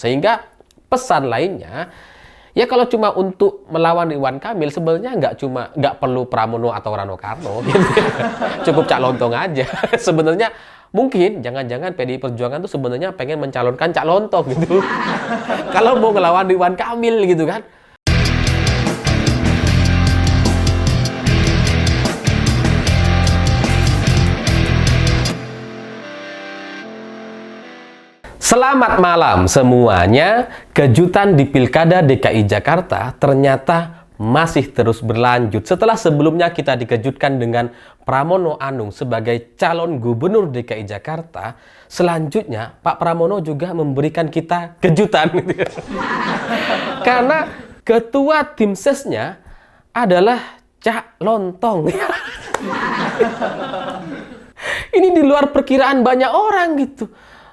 Sehingga pesan lainnya, ya kalau cuma untuk melawan Ridwan Kamil sebenarnya nggak perlu Pramono atau Rano Karno gitu. Cukup Cak Lontong aja. Sebenarnya mungkin jangan-jangan PDI Perjuangan tuh sebenarnya pengen mencalonkan Cak Lontong gitu. Kalau mau ngelawan Ridwan Kamil gitu kan. Selamat malam semuanya. Kejutan di Pilkada DKI Jakarta ternyata masih terus berlanjut. Setelah sebelumnya kita dikejutkan dengan Pramono Anung sebagai calon gubernur DKI Jakarta, selanjutnya Pak Pramono juga memberikan kita kejutan. Karena ketua tim sesnya adalah Cak Lontong. Ini di luar perkiraan banyak orang gitu.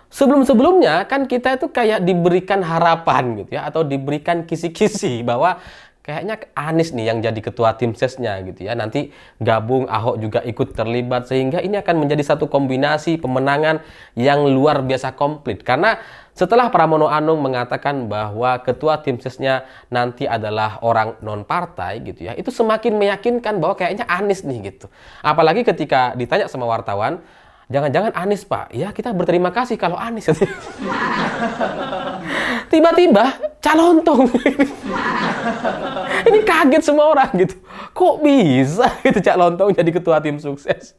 Sebelum-sebelumnya kan kita itu kayak diberikan harapan gitu ya, atau diberikan kisi-kisi bahwa kayaknya Anies nih yang jadi ketua tim sesnya gitu ya. Nanti gabung, Ahok juga ikut terlibat, sehingga ini akan menjadi satu kombinasi pemenangan yang luar biasa komplit. Karena setelah Pramono Anung mengatakan bahwa ketua tim sesnya nanti adalah orang non-partai gitu ya, itu semakin meyakinkan bahwa kayaknya Anies nih gitu. Apalagi ketika ditanya sama wartawan, jangan-jangan Anies Pak, ya kita berterima kasih kalau Anies. Tiba-tiba Cak Lontong. Ini kaget semua orang gitu. Kok bisa gitu Cak Lontong jadi ketua tim sukses?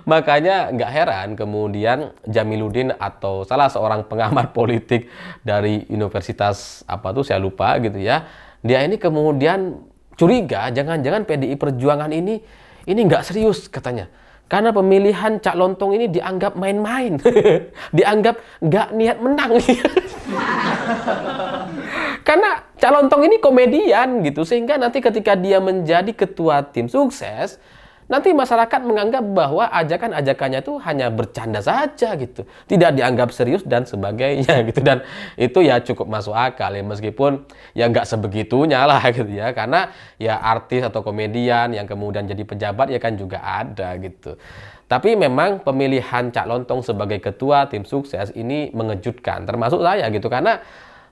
Makanya nggak heran kemudian Jamiluddin atau salah seorang pengamat politik dari universitas apa tuh saya lupa gitu ya. Dia ini kemudian curiga jangan-jangan PDI Perjuangan ini nggak serius katanya. Karena pemilihan Cak Lontong ini dianggap main-main. Dianggap nggak niat menang. Karena Cak Lontong ini komedian gitu. Sehingga nanti ketika dia menjadi ketua tim sukses, nanti masyarakat menganggap bahwa ajakan-ajakannya itu hanya bercanda saja gitu. Tidak dianggap serius dan sebagainya gitu. Dan itu ya cukup masuk akal ya, meskipun ya nggak sebegitunya lah gitu ya. Karena ya artis atau komedian yang kemudian jadi pejabat ya kan juga ada gitu. Tapi memang pemilihan Cak Lontong sebagai ketua tim sukses ini mengejutkan. Termasuk saya gitu. Karena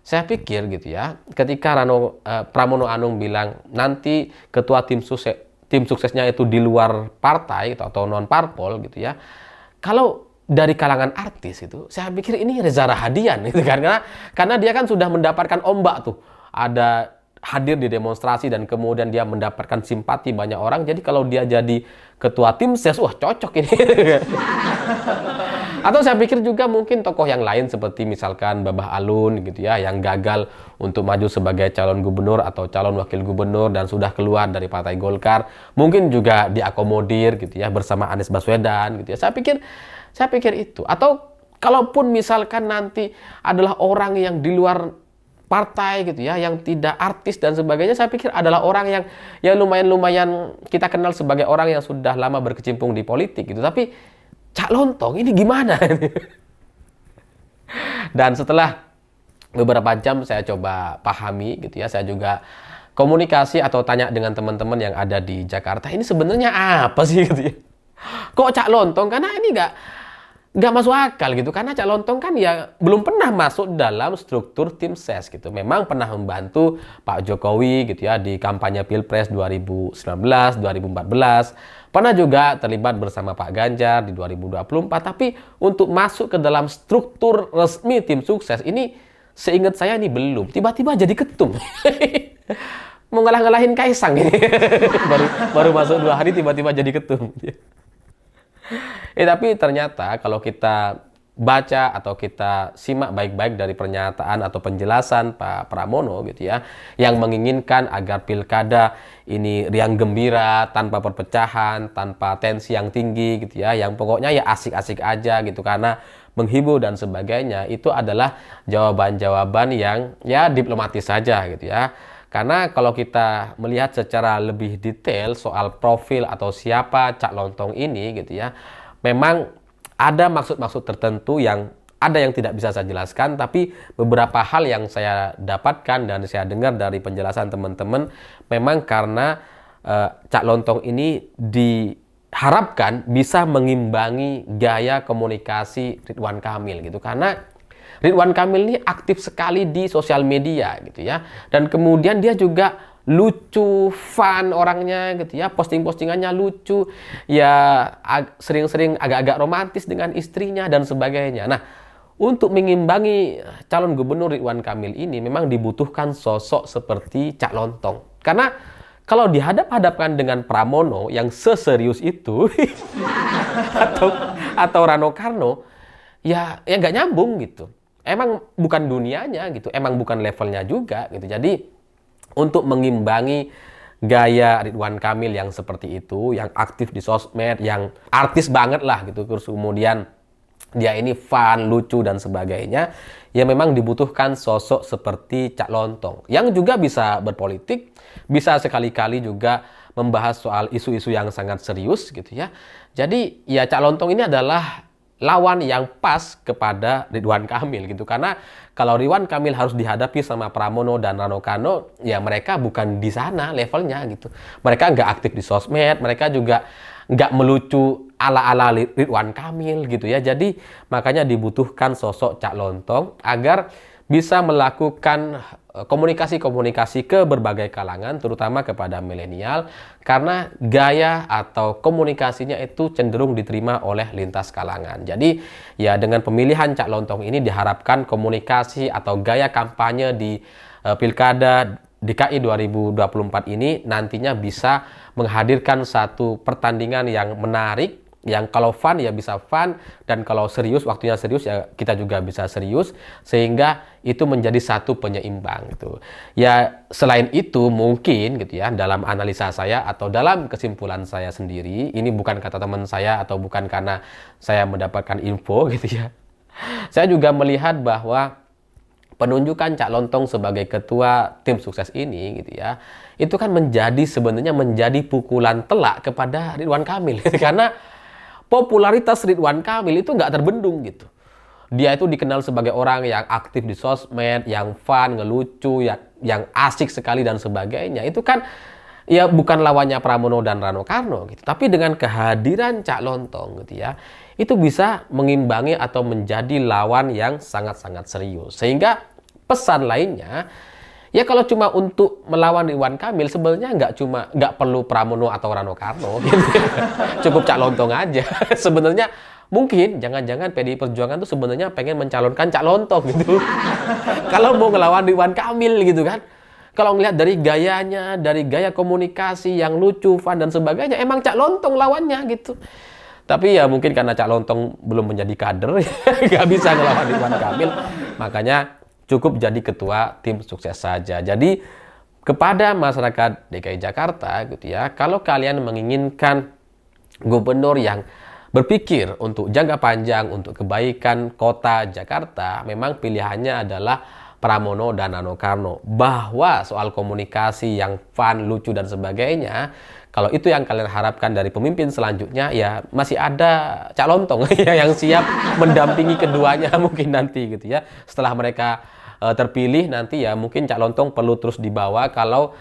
saya pikir gitu ya, ketika Pramono Anung bilang nanti ketua tim suksesnya itu di luar partai atau non parpol gitu ya. Kalau dari kalangan artis itu, saya pikir ini Reza Rahadian gitu kan, karena dia kan sudah mendapatkan ombak tuh, ada hadir di demonstrasi dan kemudian dia mendapatkan simpati banyak orang. Jadi kalau dia jadi ketua tim ses, wah cocok ini. Atau saya pikir juga mungkin tokoh yang lain seperti misalkan Babah Alun gitu ya, yang gagal untuk maju sebagai calon gubernur atau calon wakil gubernur dan sudah keluar dari Partai Golkar, mungkin juga diakomodir gitu ya bersama Anies Baswedan gitu ya. Saya pikir itu. Atau kalaupun misalkan nanti adalah orang yang di luar partai gitu ya, yang tidak artis dan sebagainya, saya pikir adalah orang yang lumayan kita kenal sebagai orang yang sudah lama berkecimpung di politik gitu. Tapi Cak Lontong ini gimana? Dan setelah beberapa jam saya coba pahami gitu ya, saya juga komunikasi atau tanya dengan teman-teman yang ada di Jakarta, ini sebenarnya apa sih gitu ya? Kok Cak Lontong? Karena ini nggak masuk akal gitu. Karena Cak Lontong kan ya belum pernah masuk dalam struktur tim ses gitu. Memang pernah membantu Pak Jokowi gitu ya di kampanye Pilpres 2019, 2014. Pernah juga terlibat bersama Pak Ganjar di 2024, tapi untuk masuk ke dalam struktur resmi tim sukses ini seingat saya ini belum. Tiba-tiba jadi ketum. Mau ngalah-ngalahin Kaisang ini. baru masuk 2 hari tiba-tiba jadi ketum. Tapi ternyata kalau kita baca atau kita simak baik-baik dari pernyataan atau penjelasan Pak Pramono gitu ya, yang menginginkan agar pilkada ini riang gembira, tanpa perpecahan, tanpa tensi yang tinggi gitu ya, yang pokoknya ya asik-asik aja gitu, karena menghibur dan sebagainya, itu adalah jawaban-jawaban yang ya diplomatis saja gitu ya. Karena kalau kita melihat secara lebih detail soal profil atau siapa Cak Lontong ini gitu ya, memang ada maksud-maksud tertentu yang ada yang tidak bisa saya jelaskan, tapi beberapa hal yang saya dapatkan dan saya dengar dari penjelasan teman-teman, memang karena Cak Lontong ini diharapkan bisa mengimbangi gaya komunikasi Ridwan Kamil gitu. Karena Ridwan Kamil ini aktif sekali di sosial media gitu ya. Dan kemudian dia juga lucu, fun orangnya gitu ya. Posting-postingannya lucu. Ya sering-sering agak-agak romantis dengan istrinya dan sebagainya. Nah, untuk mengimbangi calon gubernur Ridwan Kamil ini memang dibutuhkan sosok seperti Cak Lontong. Karena kalau dihadap-hadapkan dengan Pramono yang seserius itu atau Rano Karno, ya nggak nyambung gitu. Emang bukan dunianya gitu, emang bukan levelnya juga gitu. Jadi untuk mengimbangi gaya Ridwan Kamil yang seperti itu, yang aktif di sosmed, yang artis banget lah gitu, terus kemudian dia ini fun, lucu dan sebagainya, ya memang dibutuhkan sosok seperti Cak Lontong yang juga bisa berpolitik, bisa sekali-kali juga membahas soal isu-isu yang sangat serius gitu ya. Jadi ya Cak Lontong ini adalah lawan yang pas kepada Ridwan Kamil gitu. Karena kalau Ridwan Kamil harus dihadapi sama Pramono dan Rano Karno, ya mereka bukan di sana levelnya gitu. Mereka nggak aktif di sosmed, mereka juga nggak melucu ala-ala Ridwan Kamil gitu ya. Jadi makanya dibutuhkan sosok Cak Lontong agar bisa melakukan komunikasi-komunikasi ke berbagai kalangan, terutama kepada milenial, karena gaya atau komunikasinya itu cenderung diterima oleh lintas kalangan. Jadi ya dengan pemilihan Cak Lontong ini diharapkan komunikasi atau gaya kampanye di Pilkada DKI 2024 ini nantinya bisa menghadirkan satu pertandingan yang menarik, yang kalau fun ya bisa fun, dan kalau serius, waktunya serius ya kita juga bisa serius, sehingga itu menjadi satu penyeimbang gitu. Ya selain itu mungkin gitu ya, dalam analisa saya atau dalam kesimpulan saya sendiri, ini bukan kata teman saya atau bukan karena saya mendapatkan info gitu ya. Saya juga melihat bahwa penunjukan Cak Lontong sebagai ketua tim sukses ini gitu ya, itu kan sebenarnya menjadi pukulan telak kepada Ridwan Kamil karena popularitas Ridwan Kamil itu nggak terbendung gitu. Dia itu dikenal sebagai orang yang aktif di sosmed, yang fun, ngelucu, yang asik sekali dan sebagainya. Itu kan ya bukan lawannya Pramono dan Rano Karno gitu. Tapi dengan kehadiran Cak Lontong gitu ya, itu bisa mengimbangi atau menjadi lawan yang sangat-sangat serius. Sehingga pesan lainnya, ya kalau cuma untuk melawan Ridwan Kamil sebenarnya nggak perlu Pramono atau Rano Karno gitu. Cukup Cak Lontong aja. Sebenarnya mungkin jangan-jangan PDI Perjuangan tuh sebenarnya pengen mencalonkan Cak Lontong gitu. Kalau mau ngelawan Ridwan Kamil gitu kan. Kalau ngelihat dari gayanya, dari gaya komunikasi yang lucu, fun dan sebagainya, emang Cak Lontong lawannya gitu. Tapi ya mungkin karena Cak Lontong belum menjadi kader, nggak bisa ngelawan Ridwan Kamil. Makanya cukup jadi ketua tim sukses saja. Jadi kepada masyarakat DKI Jakarta gitu ya, kalau kalian menginginkan gubernur yang berpikir untuk jangka panjang, untuk kebaikan kota Jakarta, memang pilihannya adalah Pramono dan Rano Karno. Bahwa soal komunikasi yang fun, lucu dan sebagainya, kalau itu yang kalian harapkan dari pemimpin selanjutnya, ya masih ada Cak Lontong yang siap mendampingi keduanya mungkin nanti gitu ya. Setelah mereka terpilih nanti ya mungkin Cak Lontong perlu terus dibawa kalau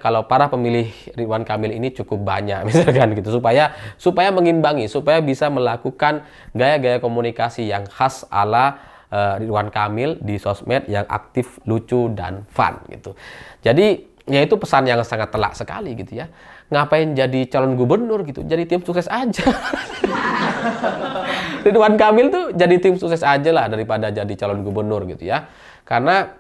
kalau para pemilih Ridwan Kamil ini cukup banyak misalkan gitu, supaya mengimbangi, supaya bisa melakukan gaya-gaya komunikasi yang khas ala Ridwan Kamil di sosmed yang aktif, lucu dan fun gitu. Jadi ya itu pesan yang sangat telak sekali gitu ya. Ngapain jadi calon gubernur gitu, jadi tim sukses aja. Ridwan Kamil tuh jadi tim sukses aja lah daripada jadi calon gubernur gitu ya. Karena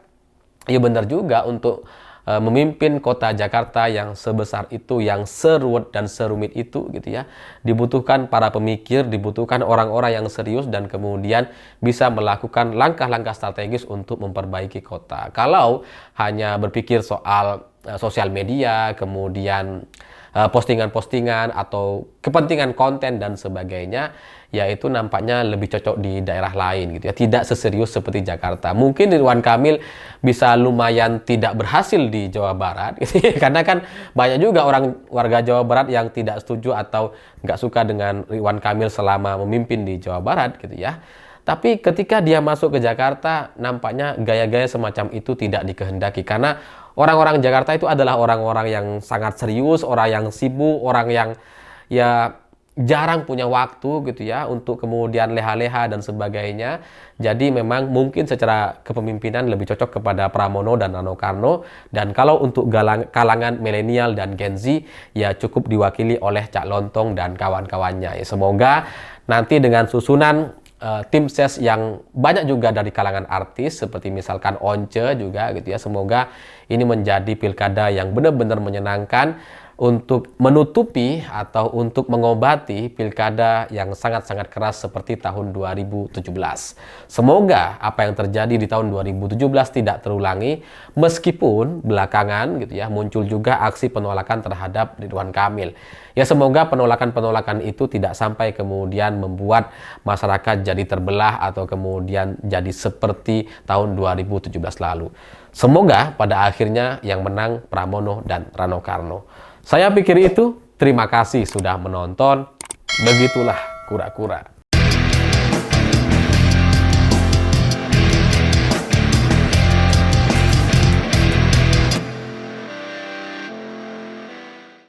ya benar juga untuk memimpin kota Jakarta yang sebesar itu, yang seruwet dan serumit itu gitu ya, dibutuhkan para pemikir, dibutuhkan orang-orang yang serius dan kemudian bisa melakukan langkah-langkah strategis untuk memperbaiki kota. Kalau hanya berpikir soal sosial media, kemudian postingan-postingan atau kepentingan konten dan sebagainya, ya itu nampaknya lebih cocok di daerah lain gitu ya, tidak seserius seperti Jakarta. Mungkin Ridwan Kamil bisa lumayan tidak berhasil di Jawa Barat gitu ya, karena kan banyak juga orang warga Jawa Barat yang tidak setuju atau nggak suka dengan Ridwan Kamil selama memimpin di Jawa Barat gitu ya. Tapi ketika dia masuk ke Jakarta, nampaknya gaya-gaya semacam itu tidak dikehendaki, karena orang-orang Jakarta itu adalah orang-orang yang sangat serius, orang yang sibuk, orang yang ya jarang punya waktu gitu ya untuk kemudian leha-leha dan sebagainya. Jadi memang mungkin secara kepemimpinan lebih cocok kepada Pramono dan Rano Karno. Dan kalau untuk kalangan milenial dan Gen Z ya cukup diwakili oleh Cak Lontong dan kawan-kawannya. Ya, semoga nanti dengan susunan tim ses yang banyak juga dari kalangan artis seperti misalkan Once juga gitu ya. Semoga ini menjadi pilkada yang benar-benar menyenangkan untuk menutupi atau untuk mengobati pilkada yang sangat-sangat keras seperti tahun 2017. Semoga apa yang terjadi di tahun 2017 tidak terulangi, meskipun belakangan gitu ya muncul juga aksi penolakan terhadap Ridwan Kamil. Ya semoga penolakan-penolakan itu tidak sampai kemudian membuat masyarakat jadi terbelah atau kemudian jadi seperti tahun 2017 lalu. Semoga pada akhirnya yang menang Pramono dan Rano Karno. Saya pikir itu. Terima kasih sudah menonton. Begitulah kura-kura.